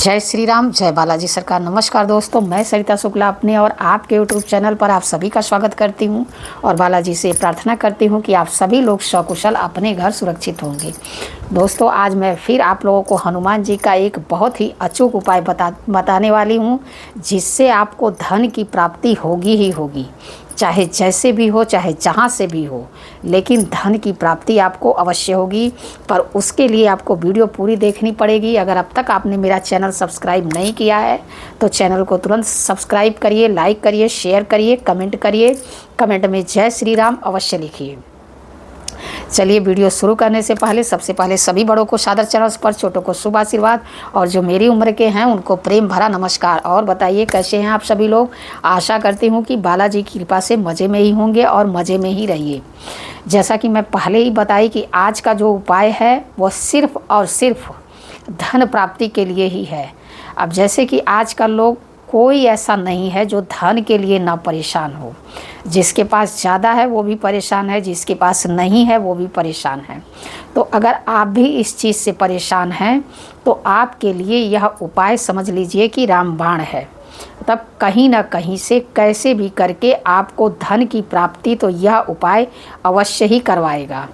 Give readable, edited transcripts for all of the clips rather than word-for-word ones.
जय श्री राम, जय बालाजी सरकार। नमस्कार दोस्तों, मैं सरिता शुक्ला अपने और आपके यूट्यूब चैनल पर आप सभी का स्वागत करती हूं और बालाजी से प्रार्थना करती हूं कि आप सभी लोग सकुशल अपने घर सुरक्षित होंगे। दोस्तों, आज मैं फिर आप लोगों को हनुमान जी का एक बहुत ही अचूक उपाय बताने वाली हूं, जिससे आपको धन की प्राप्ति होगी ही होगी, चाहे जैसे भी हो, चाहे जहाँ से भी हो, लेकिन धन की प्राप्ति आपको अवश्य होगी। पर उसके लिए आपको वीडियो पूरी देखनी पड़ेगी। अगर अब तक आपने मेरा चैनल सब्सक्राइब नहीं किया है तो चैनल को तुरंत सब्सक्राइब करिए, लाइक करिए, शेयर करिए, कमेंट करिए। कमेंट में जय श्री राम अवश्य लिखिए। चलिए, वीडियो शुरू करने से पहले सबसे पहले सभी बड़ों को सादर चरण स्पर्श, छोटों को शुभ आशीर्वाद और जो मेरी उम्र के हैं उनको प्रेम भरा नमस्कार। और बताइए कैसे हैं आप सभी लोग। आशा करती हूँ कि बालाजी की कृपा से मज़े में ही होंगे और मज़े में ही रहिए। जैसा कि मैं पहले ही बताई कि आज का जो उपाय है वो सिर्फ़ और सिर्फ धन प्राप्ति के लिए ही है। अब जैसे कि आजकल लोग कोई ऐसा नहीं है जो धन के लिए ना परेशान हो। जिसके पास ज़्यादा है वो भी परेशान है, जिसके पास नहीं है वो भी परेशान है। तो अगर आप भी इस चीज़ से परेशान हैं तो आपके लिए यह उपाय समझ लीजिए कि रामबाण है। तब कहीं ना कहीं से कैसे भी करके आपको धन की प्राप्ति तो यह उपाय अवश्य ही करवाएगा।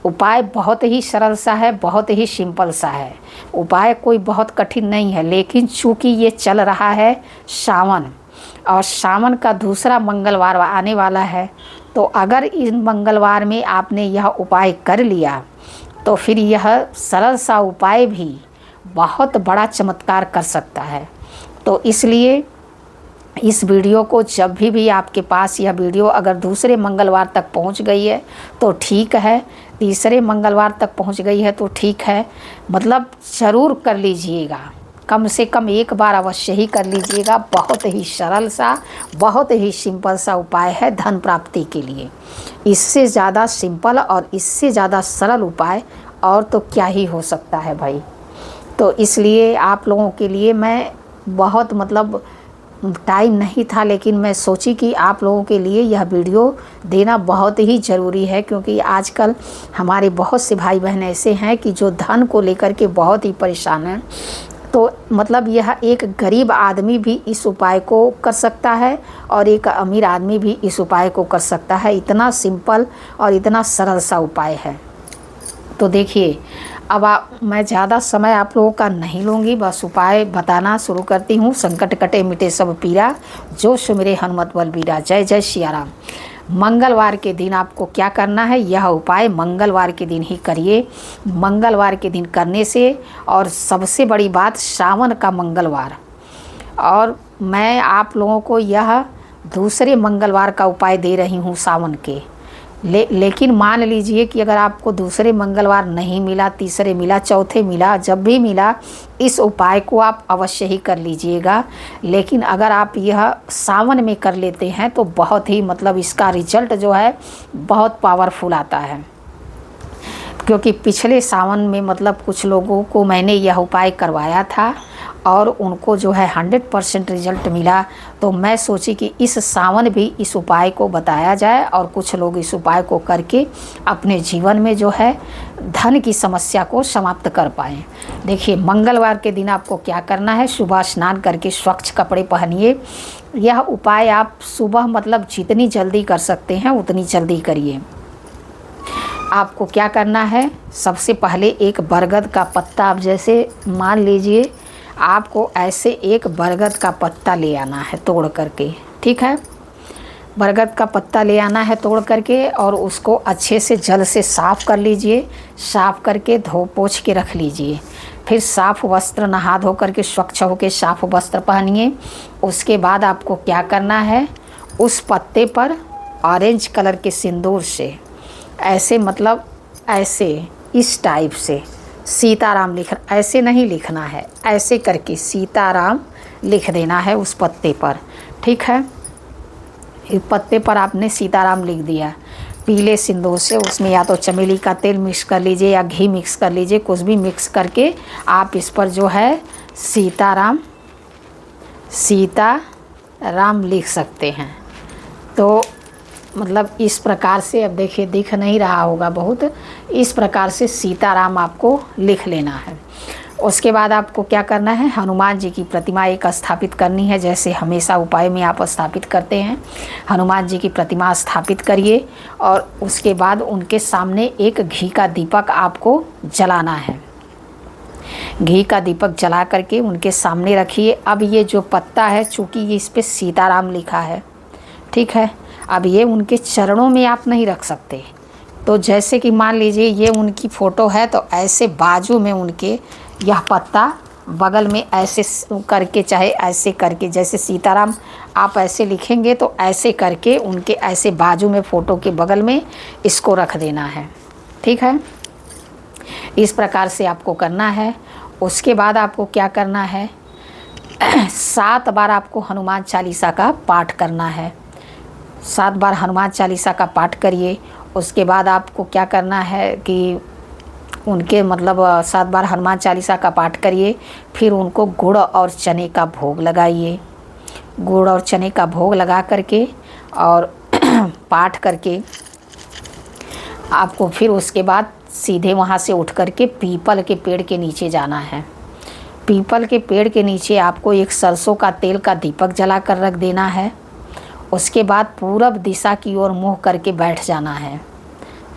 उपाय बहुत ही सरल सा है, बहुत ही सिंपल सा है। उपाय कोई बहुत कठिन नहीं है, लेकिन चूँकि ये चल रहा है सावन और सावन का दूसरा मंगलवार आने वाला है, तो अगर इस मंगलवार में आपने यह उपाय कर लिया तो फिर यह सरल सा उपाय भी बहुत बड़ा चमत्कार कर सकता है। तो इसलिए इस वीडियो को जब भी आपके पास यह वीडियो अगर दूसरे मंगलवार तक पहुंच गई है तो ठीक है, तीसरे मंगलवार तक पहुंच गई है तो ठीक है, मतलब ज़रूर कर लीजिएगा। कम से कम एक बार अवश्य ही कर लीजिएगा। बहुत ही सरल सा, बहुत ही सिंपल सा उपाय है धन प्राप्ति के लिए। इससे ज़्यादा सिंपल और इससे ज़्यादा सरल उपाय और तो क्या ही हो सकता है भाई। तो इसलिए आप लोगों के लिए मैं बहुत टाइम नहीं था, लेकिन मैं सोची कि आप लोगों के लिए यह वीडियो देना बहुत ही ज़रूरी है, क्योंकि आजकल हमारे बहुत से भाई बहन ऐसे हैं कि जो धन को लेकर के बहुत ही परेशान हैं। तो यह एक गरीब आदमी भी इस उपाय को कर सकता है और एक अमीर आदमी भी इस उपाय को कर सकता है। इतना सिंपल और इतना सरल सा उपाय है। तो देखिए, अब मैं ज़्यादा समय आप लोगों का नहीं लूँगी, बस उपाय बताना शुरू करती हूँ। संकट कटे मिटे सब पीरा, जो सुमिरे हनुमत बलबीरा। जय जय सिया राम। मंगलवार के दिन आपको क्या करना है, यह उपाय मंगलवार के दिन ही करिए। मंगलवार के दिन करने से, और सबसे बड़ी बात सावन का मंगलवार, और मैं आप लोगों को यह दूसरे मंगलवार का उपाय दे रही हूँ सावन के। लेकिन मान लीजिए कि अगर आपको दूसरे मंगलवार नहीं मिला, तीसरे मिला, चौथे मिला, जब भी मिला, इस उपाय को आप अवश्य ही कर लीजिएगा। लेकिन अगर आप यह सावन में कर लेते हैं तो बहुत ही इसका रिजल्ट जो है बहुत पावरफुल आता है। क्योंकि पिछले सावन में कुछ लोगों को मैंने यह उपाय करवाया था और उनको जो है 100% रिजल्ट मिला। तो मैं सोची कि इस सावन भी इस उपाय को बताया जाए और कुछ लोग इस उपाय को करके अपने जीवन में जो है धन की समस्या को समाप्त कर पाएँ। देखिए, मंगलवार के दिन आपको क्या करना है, सुबह स्नान करके स्वच्छ कपड़े पहनिए। यह उपाय आप सुबह जितनी जल्दी कर सकते हैं उतनी जल्दी करिए। आपको क्या करना है, सबसे पहले एक बरगद का पत्ता, आप जैसे मान लीजिए आपको ऐसे एक बरगद का पत्ता ले आना है तोड़ करके, ठीक है। बरगद का पत्ता ले आना है तोड़ करके और उसको अच्छे से जल से साफ़ कर लीजिए। साफ़ करके धो पोंछ के रख लीजिए। फिर साफ़ वस्त्र, नहा धो करके स्वच्छ होकर साफ़ वस्त्र पहनिए। उसके बाद आपको क्या करना है, उस पत्ते पर ऑरेंज कलर के सिंदूर से ऐसे ऐसे इस टाइप से सीताराम ऐसे नहीं लिखना है, ऐसे करके सीताराम लिख देना है उस पत्ते पर, ठीक है। इस पत्ते पर आपने सीताराम लिख दिया पीले सिंदूर से। उसमें या तो चमेली का तेल मिक्स कर लीजिए या घी मिक्स कर लीजिए, कुछ भी मिक्स करके आप इस पर जो है सीताराम लिख सकते हैं। तो इस प्रकार से, अब देखिए दिख नहीं रहा होगा बहुत, इस प्रकार से सीताराम आपको लिख लेना है। उसके बाद आपको क्या करना है, हनुमान जी की प्रतिमा एक स्थापित करनी है, जैसे हमेशा उपाय में आप स्थापित करते हैं। हनुमान जी की प्रतिमा स्थापित करिए और उसके बाद उनके सामने एक घी का दीपक आपको जलाना है। घी का दीपक जला करके उनके सामने रखिए। अब ये जो पत्ता है, चूँकि ये इस पर सीताराम लिखा है, ठीक है, अब ये उनके चरणों में आप नहीं रख सकते। तो जैसे कि मान लीजिए ये उनकी फ़ोटो है, तो ऐसे बाजू में उनके यह पत्ता बगल में ऐसे करके, चाहे ऐसे करके, जैसे सीताराम आप ऐसे लिखेंगे तो ऐसे करके उनके ऐसे बाजू में फ़ोटो के बगल में इसको रख देना है, ठीक है। इस प्रकार से आपको करना है। उसके बाद आपको क्या करना है, 7 बार आपको हनुमान चालीसा का पाठ करना है। 7 बार हनुमान चालीसा का पाठ करिए। उसके बाद आपको क्या करना है कि उनके 7 बार हनुमान चालीसा का पाठ करिए। फिर उनको गुड़ और चने का भोग लगाइए। गुड़ और चने का भोग लगा करके और पाठ करके आपको फिर उसके बाद सीधे वहाँ से उठ करके पीपल के पेड़ के नीचे जाना है। पीपल के पेड़ के नीचे आपको एक सरसों का तेल का दीपक जला कर रख देना है। उसके बाद पूरब दिशा की ओर मुँह करके बैठ जाना है,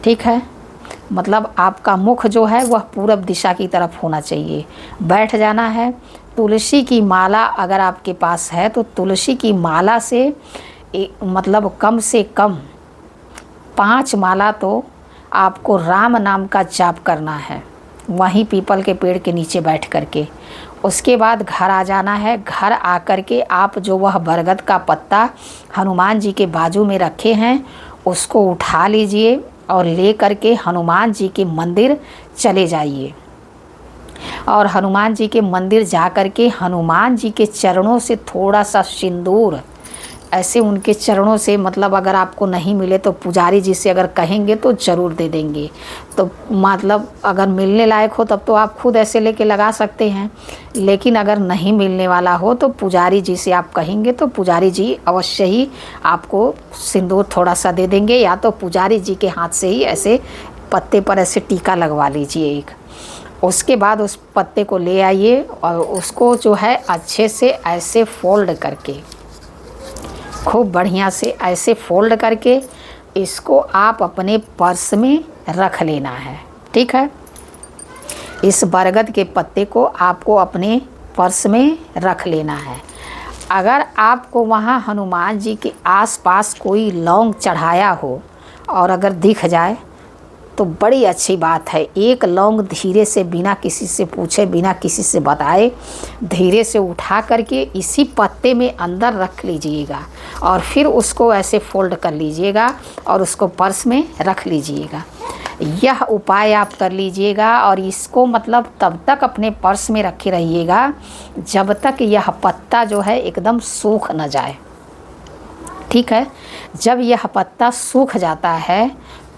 ठीक है। आपका मुख जो है वह पूरब दिशा की तरफ होना चाहिए, बैठ जाना है। तुलसी की माला अगर आपके पास है तो तुलसी की माला से कम से कम 5 माला तो आपको राम नाम का जाप करना है, वहीं पीपल के पेड़ के नीचे बैठ करके। उसके बाद घर आ जाना है। घर आकर के आप जो वह बरगद का पत्ता हनुमान जी के बाजू में रखे हैं उसको उठा लीजिए और ले करके हनुमान जी के मंदिर चले जाइए। और हनुमान जी के मंदिर जा कर के हनुमान जी के चरणों से थोड़ा सा सिंदूर ऐसे उनके चरणों से, अगर आपको नहीं मिले तो पुजारी जी से अगर कहेंगे तो ज़रूर दे देंगे। तो अगर मिलने लायक हो तब तो आप खुद ऐसे लेके लगा सकते हैं, लेकिन अगर नहीं मिलने वाला हो तो पुजारी जी से आप कहेंगे तो पुजारी जी अवश्य ही आपको सिंदूर थोड़ा सा दे देंगे, या तो पुजारी जी के हाथ से ही ऐसे पत्ते पर ऐसे टीका लगवा लीजिए एक। उसके बाद उस पत्ते को ले आइए और उसको जो है अच्छे से ऐसे फोल्ड करके, खूब बढ़िया से ऐसे फोल्ड करके इसको आप अपने पर्स में रख लेना है, ठीक है। इस बरगद के पत्ते को आपको अपने पर्स में रख लेना है। अगर आपको वहाँ हनुमान जी के आसपास कोई लौंग चढ़ाया हो और अगर दिख जाए तो बड़ी अच्छी बात है। एक लौंग धीरे से, बिना किसी से पूछे, बिना किसी से बताए, धीरे से उठा करके इसी पत्ते में अंदर रख लीजिएगा और फिर उसको ऐसे फोल्ड कर लीजिएगा और उसको पर्स में रख लीजिएगा। यह उपाय आप कर लीजिएगा और इसको तब तक अपने पर्स में रखे रहिएगा जब तक यह पत्ता जो है एकदम सूख न जाए, ठीक है। जब यह पत्ता सूख जाता है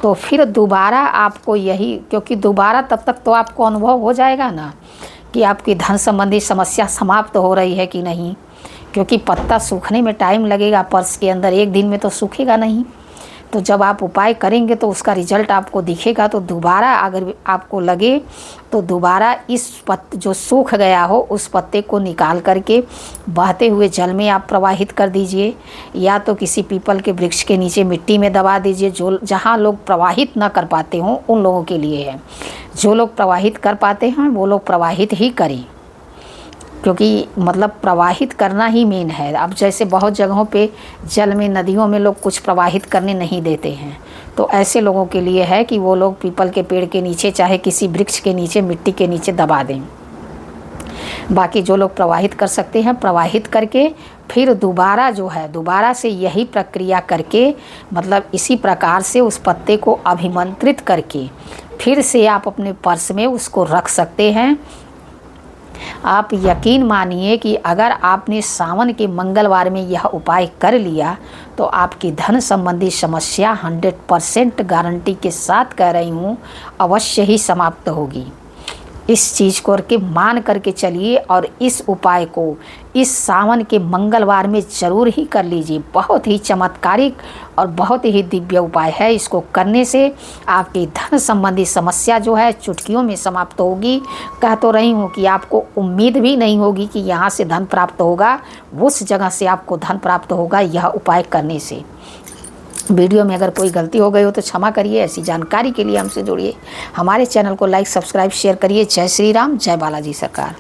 तो फिर दोबारा आपको यही, क्योंकि दोबारा तब तक तो आपको अनुभव हो जाएगा ना कि आपकी धन संबंधी समस्या समाप्त हो रही है कि नहीं, क्योंकि पत्ता सूखने में टाइम लगेगा, पर्स के अंदर एक दिन में तो सूखेगा नहीं। तो जब आप उपाय करेंगे तो उसका रिजल्ट आपको दिखेगा। तो दोबारा अगर आपको लगे तो दोबारा इस जो सूख गया हो उस पत्ते को निकाल करके बहते हुए जल में आप प्रवाहित कर दीजिए, या तो किसी पीपल के वृक्ष के नीचे मिट्टी में दबा दीजिए। जो जहाँ लोग प्रवाहित ना कर पाते हों उन लोगों के लिए है, जो लोग प्रवाहित कर पाते हैं वो लोग प्रवाहित ही करें, क्योंकि प्रवाहित करना ही मेन है। अब जैसे बहुत जगहों पे जल में, नदियों में लोग कुछ प्रवाहित करने नहीं देते हैं, तो ऐसे लोगों के लिए है कि वो लोग पीपल के पेड़ के नीचे, चाहे किसी वृक्ष के नीचे, मिट्टी के नीचे दबा दें। बाकी जो लोग प्रवाहित कर सकते हैं प्रवाहित करके फिर दोबारा जो है, दोबारा से यही प्रक्रिया करके, इसी प्रकार से उस पत्ते को अभिमंत्रित करके फिर से आप अपने पर्स में उसको रख सकते हैं। आप यकीन मानिए कि अगर आपने सावन के मंगलवार में यह उपाय कर लिया तो आपकी धन संबंधी समस्या 100% गारंटी के साथ कह रही हूँ अवश्य ही समाप्त होगी। इस चीज़ को करके मान करके चलिए और इस उपाय को इस सावन के मंगलवार में ज़रूर ही कर लीजिए। बहुत ही चमत्कारिक और बहुत ही दिव्य उपाय है। इसको करने से आपकी धन संबंधी समस्या जो है चुटकियों में समाप्त होगी। कह तो रही हूँ कि आपको उम्मीद भी नहीं होगी कि यहाँ से धन प्राप्त होगा, उस जगह से आपको धन प्राप्त होगा यह उपाय करने से। वीडियो में अगर कोई गलती हो गई हो तो क्षमा करिए। ऐसी जानकारी के लिए हमसे जुड़िए। हमारे चैनल को लाइक, सब्सक्राइब, शेयर करिए। जय श्री राम, जय बालाजी सरकार।